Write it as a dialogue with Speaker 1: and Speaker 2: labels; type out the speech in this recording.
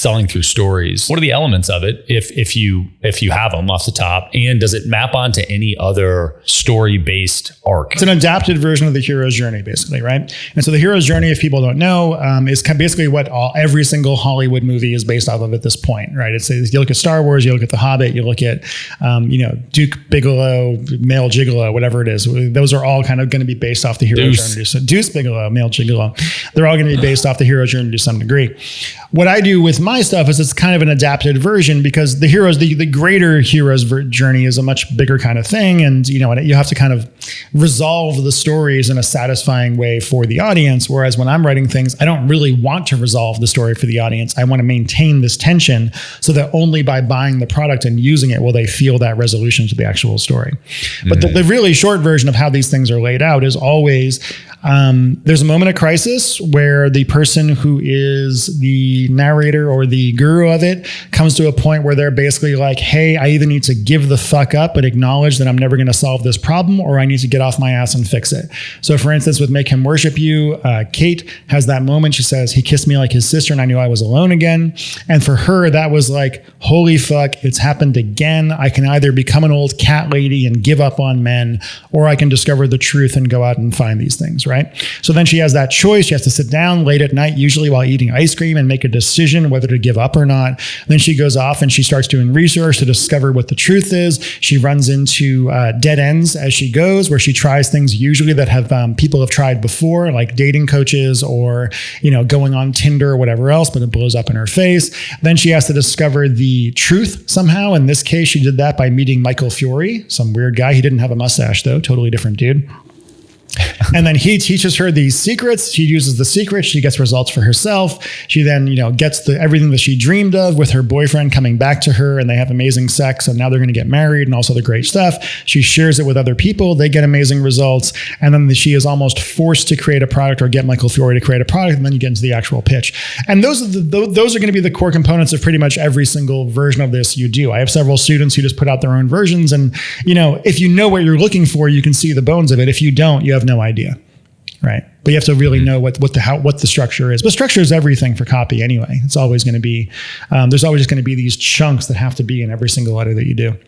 Speaker 1: selling through stories, what are the elements of it if you have them off the top? And does it map onto any other story-based arc?
Speaker 2: It's an adapted version of the hero's journey, basically, right? And so the hero's journey, if people don't know, is basically what every single Hollywood movie is based off of at this point, right? It's you look at Star Wars, you look at The Hobbit, you look at Duke Bigelow, Male Gigolo, whatever it is. Those are all kind of going to be based off the hero's journey. So Deuce Bigelow, Male Gigolo, they're all going to be based off the hero's journey to some degree. What I do with my stuff is it's kind of an adapted version, because the greater hero's journey is a much bigger kind of thing. And, you have to kind of resolve the stories in a satisfying way for the audience. Whereas when I'm writing things, I don't really want to resolve the story for the audience. I want to maintain this tension so that only by buying the product and using it will they feel that resolution to the actual story. But the really short version of how these things are laid out is always, there's a moment of crisis where the person who is the narrator or the guru of it comes to a point where they're basically like, hey, I either need to give the fuck up and acknowledge that I'm never going to solve this problem, or I need to get off my ass and fix it. So for instance, with Make Him Worship You, Kate has that moment. She says, he kissed me like his sister and I knew I was alone again. And for her, that was like, holy fuck, it's happened again. I can either become an old cat lady and give up on men, or I can discover the truth and go out and find these things, right? So then she has that choice. She has to sit down late at night, usually while eating ice cream, and make a decision whether to give up or not. Then she goes off and she starts doing research to discover what the truth is. She runs into dead ends as she goes, where she tries things usually that have people have tried before, like dating coaches or going on Tinder or whatever else, but it blows up in her face. Then she has to discover the truth somehow. In this case, she did that by meeting Michael Fiore, some weird guy. He didn't have a mustache though, totally different dude. And then he teaches her these secrets. She uses the secrets. She gets results for herself. She then, gets everything that she dreamed of with her boyfriend coming back to her, and they have amazing sex. And now they're going to get married and all the great stuff. She shares it with other people. They get amazing results. And then she is almost forced to create a product or get Michael Fiore to create a product. And then you get into the actual pitch. And those are going to be the core components of pretty much every single version of this you do. I have several students who just put out their own versions. And, if you know what you're looking for, you can see the bones of it. If you don't, you have no idea. Right. But you have to really know what the structure is. But structure is everything for copy anyway. It's always going to be, there's always just going to be these chunks that have to be in every single letter that you do.